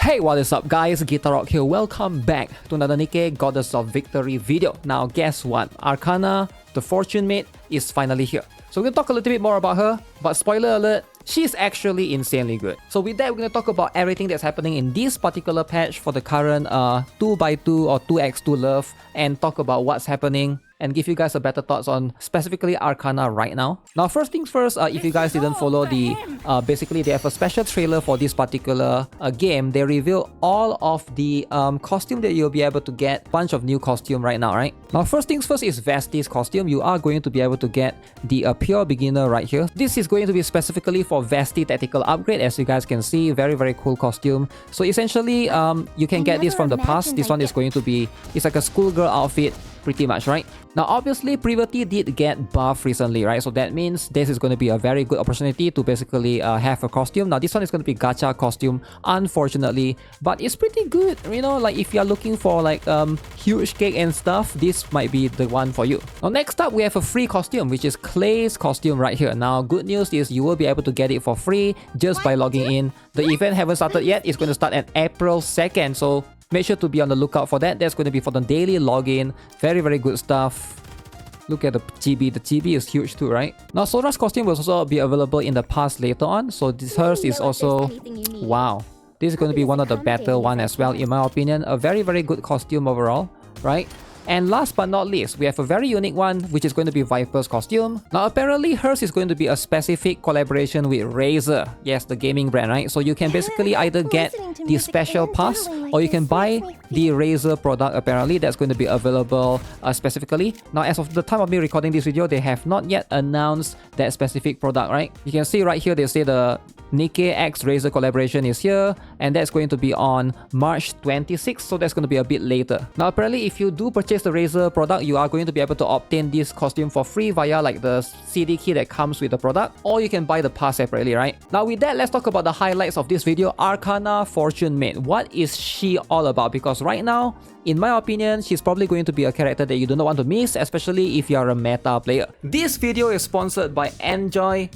Hey, what is up guys, GuitarRock here. Welcome back to another Nikke Goddess of Victory video. Now guess what? Arcana, the fortune mate, is finally here. So we're going to talk a little bit more about her, but spoiler alert, she's actually insanely good. So with that, we're going to talk about everything that's happening in this particular patch for the current 2x2 or 2x2 love, and talk about what's happening and give you guys a better thoughts on specifically Arcana right now. Now first things first, if you guys didn't follow the basically they have a special trailer for this particular game. They reveal all of the costume that you'll be able to get. Bunch of new costume right now, right? Now first things first is Vesti's costume. You are going to be able to get the pure beginner right here. This is going to be specifically for Vesti tactical upgrade. As you guys can see, very cool costume. So essentially you can get this from the past. This one is going to be, it's like a schoolgirl outfit pretty much, right? Now obviously Privati did get buffed recently, right? So that means this is going to be a very good opportunity to basically have a costume. Now this one is going to be gacha costume, unfortunately, but it's pretty good, you know, like if you're looking for like huge cake and stuff, this might be the one for you. Now next up we have a free costume, which is Clay's costume right here. Now good news is you will be able to get it for free just by logging in. The event haven't started yet. It's going to start on April 2nd, so make sure to be on the lookout for that. That's going to be for the daily login. Very good stuff. Look at the GB. The GB is huge too, right? Now Sora's costume will also be available in the past later on. So this hers is also, wow. This is going to be one of the better one as well, in my opinion. A very good costume overall, right? And last but not least, we have a very unique one, which is going to be Viper's costume. Now apparently hers is going to be a specific collaboration with Razer. Yes, the gaming brand, right? So you can basically either get the special pass or you can buy the Razer product. Apparently that's going to be available specifically. Now as of the time of me recording this video, they have not yet announced that specific product, right? You can see right here they say the Nikke X Razer collaboration is here, and that's going to be on March 26th, so that's going to be a bit later. Now apparently if you do purchase the Razer product, you are going to be able to obtain this costume for free via like the CD key that comes with the product, or you can buy the pass separately, right? Now with that, let's talk about the highlights of this video. Arcana Fortune Mate, what is she all about? Because right now, in my opinion, she's probably going to be a character that you do not want to miss, especially if you're a meta player. This video is sponsored by EnjoyGM.com.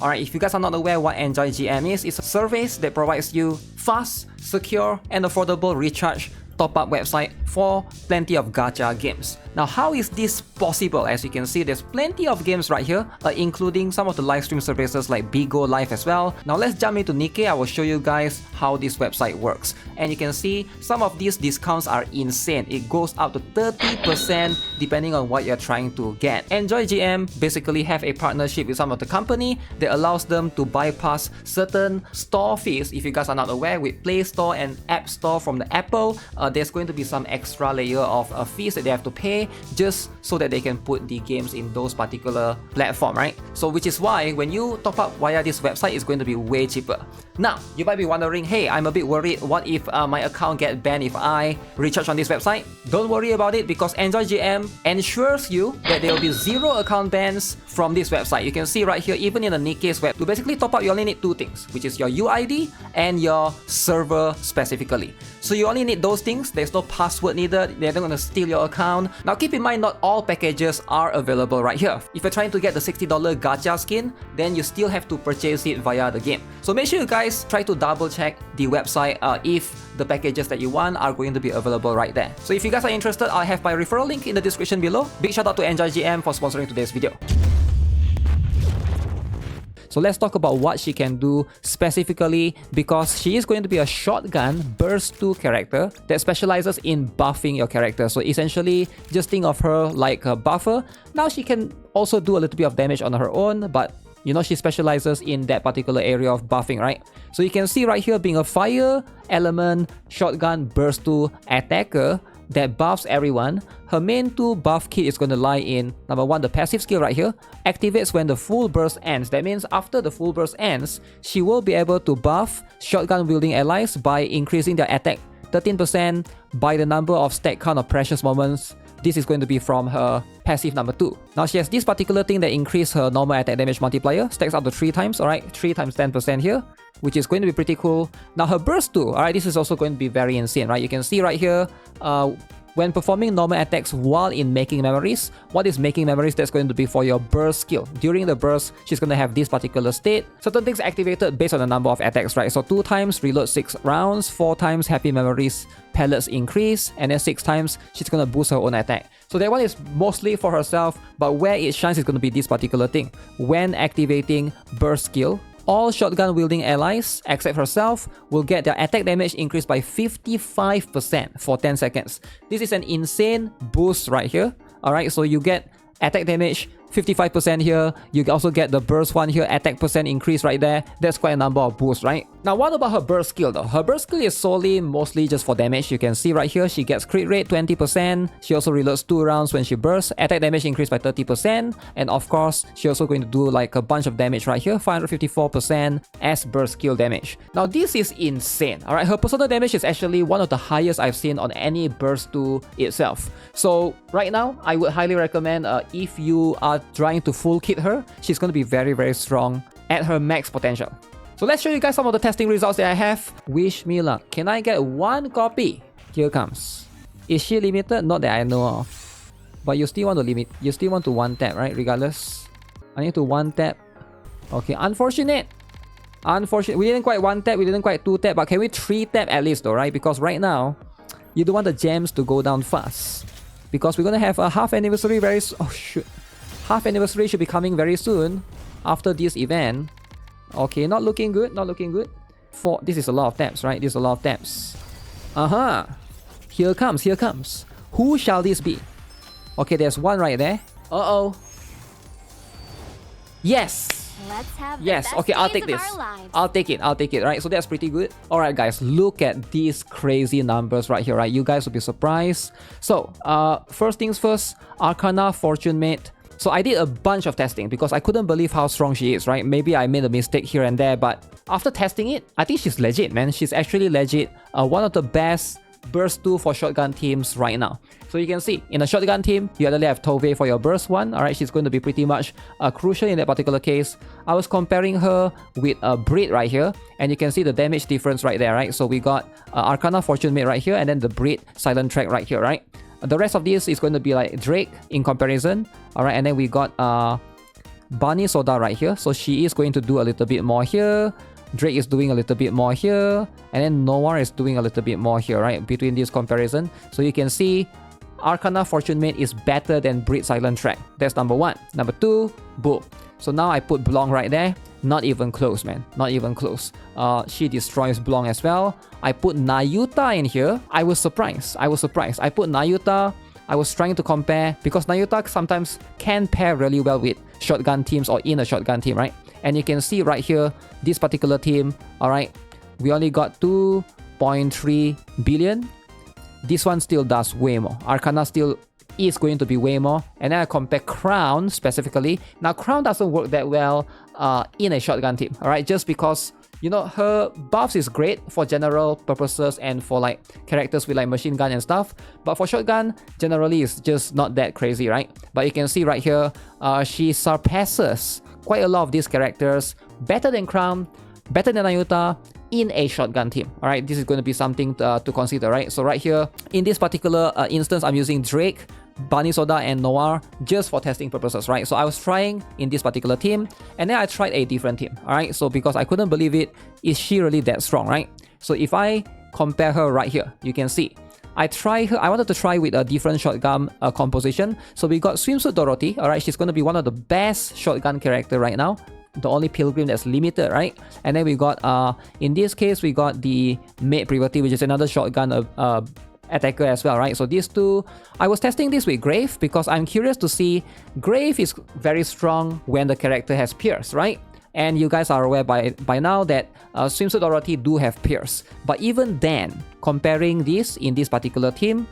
Alright, if you guys are not aware what EnjoyGM is, it's a service that provides you fast, secure, and affordable recharge top-up website for plenty of gacha games. Now how is this possible? As you can see, there's plenty of games right here, including some of the live stream services like Bigo Live as well. Now let's jump into Nikke. I will show you guys how this website works. And you can see some of these discounts are insane. It goes up to 30% depending on what you're trying to get. EnjoyGM basically have a partnership with some of the company that allows them to bypass certain store fees. If you guys are not aware, with Play Store and App Store from the Apple, there's going to be some extra layer of fees that they have to pay just so that they can put the games in those particular platform, right? So which is why when you top up via this website, it's going to be way cheaper. Now you might be wondering, hey, I'm a bit worried, what if my account get banned if I recharge on this website? Don't worry about it, because EnjoyGM ensures you that there will be 0 account bans from this website. You can see right here, even in the Nikke's web, to basically top up you only need 2 things, which is your UID and your server specifically. So you only need those things. There's no password needed. They're not going to steal your account. Now keep in mind, not all packages are available right here. If you're trying to get the $60 gacha skin, then you still have to purchase it via the game. So make sure you guys try to double check the website if the packages that you want are going to be available right there. So if you guys are interested, I'll have my referral link in the description below. Big shout out to EnjoyGM for sponsoring today's video. So let's talk about what she can do specifically, because she is going to be a shotgun burst 2 character that specializes in buffing your character. So essentially, just think of her like a buffer. Now she can also do a little bit of damage on her own, but you know, she specializes in that particular area of buffing, right? So you can see right here, being a fire element shotgun burst 2 attacker that buffs everyone, her main 2 buff kit is going to lie in, number 1, the passive skill right here, activates when the full burst ends. That means after the full burst ends, she will be able to buff shotgun wielding allies by increasing their attack 13% by the number of stack count of precious moments. This is going to be from her passive number 2. Now she has this particular thing that increases her normal attack damage multiplier, stacks up to 3 times, alright, 3 times 10% here, which is going to be pretty cool. Now her burst 2, alright, this is also going to be very insane, right? You can see right here, when performing normal attacks while in making memories. What is making memories? That's going to be for your burst skill. During the burst, she's going to have this particular state. Certain things activated based on the number of attacks, right? So 2 times reload 6 rounds, 4 times happy memories pellets increase, and then 6 times she's going to boost her own attack. So that one is mostly for herself, but where it shines is going to be this particular thing. When activating burst skill, all shotgun wielding allies, except herself, will get their attack damage increased by 55% for 10 seconds. This is an insane boost right here. Alright, so you get attack damage 55% here. You also get the burst one here, attack percent increase right there. That's quite a number of boosts, right? Now, what about her burst skill though? Her burst skill is solely mostly just for damage. You can see right here, she gets crit rate 20%. She also reloads 2 rounds when she bursts. Attack damage increased by 30%. And of course, she's also going to do like a bunch of damage right here, 554% as burst skill damage. Now, this is insane. Alright, her personal damage is actually one of the highest I've seen on any burst 2 itself. So right now, I would highly recommend if you are trying to full kit her, she's going to be very, very strong at her max potential. So let's show you guys some of the testing results that I have. Wish me luck. Can I get 1 copy? Here comes. Is she limited? Not that I know of. But you still want to limit. You still want to 1-tap, right? Regardless. I need to 1-tap. Okay, unfortunate. Unfortunate. We didn't quite 1-tap. We didn't quite 2-tap. But can we 3-tap at least though, right? Because right now, you don't want the gems to go down fast. Because we're going to have a half anniversary very soon. Oh shoot. Half anniversary should be coming very soon after this event. Okay, not looking good, not looking good. This is a lot of taps, right? This is a lot of taps. Here comes, here comes. Who shall this be? Okay, there's one right there. Uh-oh. Yes! Let's have yes, okay, I'll take this. I'll take it, right? So that's pretty good. Alright guys, look at these crazy numbers right here, right? You guys will be surprised. So, first things first, Arcana Fortune Mate. So I did a bunch of testing because I couldn't believe how strong she is, right? Maybe I made a mistake here and there, but after testing it, I think she's legit, man. She's actually legit. One of the best burst 2 for shotgun teams right now. So you can see, in a shotgun team, you either have Tove for your burst 1. Alright, she's going to be pretty much crucial in that particular case. I was comparing her with a Brit right here, and you can see the damage difference right there, right? So we got Arcana Fortune Mate right here, and then the Brit Silent Track right here, right? The rest of this is going to be like Drake in comparison. Alright, and then we got Bunny Soda right here. So she is going to do a little bit more here. Drake is doing a little bit more here. And then Noir is doing a little bit more here, right? Between this comparison. So you can see Arcana Fortune Mate is better than Brit Silent Track. That's number 1. Number 2, boom. So now I put Blong right there. Not even close, man. Not even close. She destroys Blong as well. I put Nayuta in here. I was surprised. I put Nayuta. I was trying to compare because Nayuta sometimes can pair really well with shotgun teams or in a shotgun team, right? And you can see right here, this particular team, alright, we only got 2.3 billion. This one still does way more. Arcana still is going to be way more. And then I compare Crown specifically. Now, Crown doesn't work that well in a shotgun team, alright? Just because, you know, her buffs is great for general purposes and for like characters with like machine gun and stuff. But for shotgun, generally it's just not that crazy, right? But you can see right here, she surpasses quite a lot of these characters. Better than Crown, better than Ayuta in a shotgun team. Alright, this is going to be something to consider, right? So right here, in this particular instance, I'm using Drake, Bunny Soda, and Noir just for testing purposes, right? So I was trying in this particular team, and then I tried a different team, alright? So because I couldn't believe it, is she really that strong, right? So if I compare her right here, you can see, I wanted to try with a different shotgun composition. So we got Swimsuit Dorothy, alright? She's going to be one of the best shotgun character right now. The only pilgrim that's limited, right? And then we got, in this case, we got the Maid Privati, which is another shotgun attacker as well, right? So these two, I was testing this with Grave because I'm curious to see, Grave is very strong when the character has Pierce, right? And you guys are aware by now that Swimsuit Dorothy do have Pierce. But even then, comparing this in this particular team,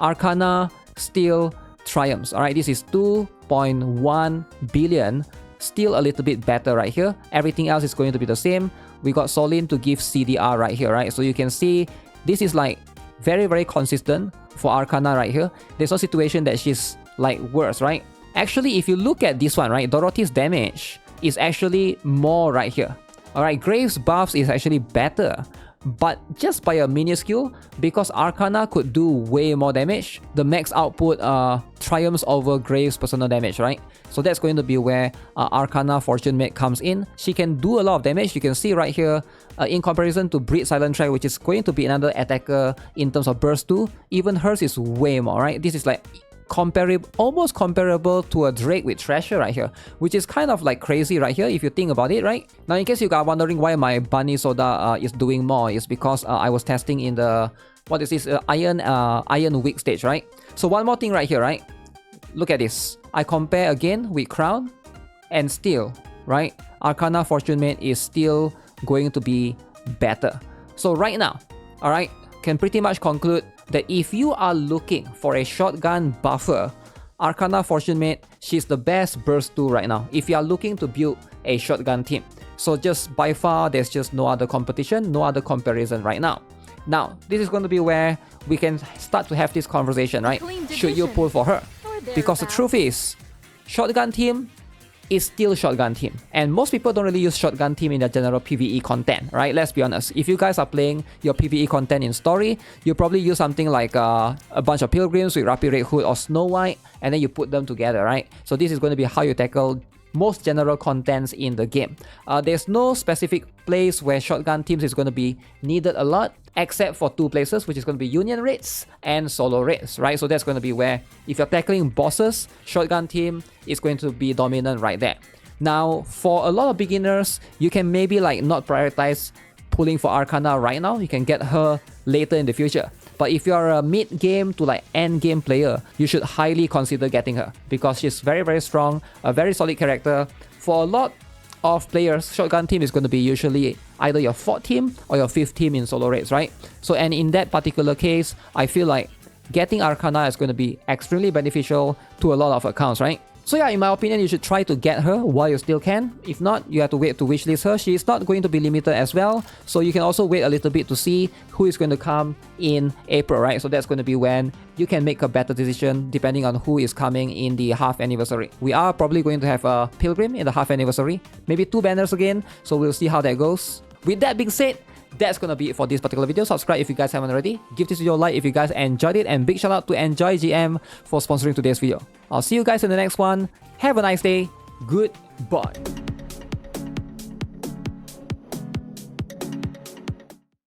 Arcana still triumphs, alright? This is 2.1 billion. Still a little bit better right here. Everything else is going to be the same. We got Solin to give CDR right here, right? So you can see this is like very, very consistent for Arcana right here. There's no situation that she's like worse, right? Actually, if you look at this one, right, Dorothy's damage is actually more right here. Alright, Graves' buffs is actually better. but just by a minuscule, because Arcana could do way more damage. The max output triumphs over Graves' personal damage, right? So that's going to be where Arcana Fortune Mate comes in. She can do a lot of damage. You can see right here, in comparison to Breed Silent Track, which is going to be another attacker in terms of burst too, even hers is way more, right? This is like comparable, almost comparable to a Drake with Treasure right here, which is kind of like crazy right here if you think about it, right? Now, in case you are wondering why my Bunny Soda is doing more, is because I was testing in the, what is this, Iron Weak stage, right? So one more thing right here, right? Look at this. I compare again with Crown and still, right? Arcana Fortune Mate is still going to be better. So right now, all right, can pretty much conclude that if you are looking for a shotgun buffer, Arcana Fortune Mate, she's the best burst tool right now if you are looking to build a shotgun team. So just by far, there's just no other competition, no other comparison right now. Now, this is going to be where we can start to have this conversation, right? Should you pull for her? Because the truth is, shotgun team is still shotgun team, and most people don't really use shotgun team in their general PvE content, right? Let's be honest. If you guys are playing your PvE content in story, you probably use something like a bunch of pilgrims with Rapid Red Hood or Snow White, and then you put them together, right? So this is going to be how you tackle most general contents in the game. There's no specific place where shotgun teams is going to be needed a lot, except for two places, which is going to be union raids and solo raids, right? So that's going to be where, if you're tackling bosses, shotgun team is going to be dominant right there. Now, for a lot of beginners, you can maybe like not prioritize pulling for Arcana right now. You can get her later in the future. But if you're a mid-game to like end-game player, you should highly consider getting her, because she's very, very strong, a very solid character. For a lot of players, shotgun team is going to be usually either your 4th team or your 5th team in solo raids, right? So, and in that particular case, I feel like getting Arcana is going to be extremely beneficial to a lot of accounts, right? So yeah, in my opinion, you should try to get her while you still can. If not, you have to wait to wishlist her. She is not going to be limited as well. So you can also wait a little bit to see who is going to come in April, right? So that's going to be when you can make a better decision depending on who is coming in the half anniversary. We are probably going to have a Pilgrim in the half anniversary. Maybe 2 banners again. So we'll see how that goes. With that being said, that's gonna be it for this particular video. Subscribe if you guys haven't already. Give this video a like if you guys enjoyed it. And big shout out to Enjoy GM for sponsoring today's video. I'll see you guys in the next one. Have a nice day. Goodbye.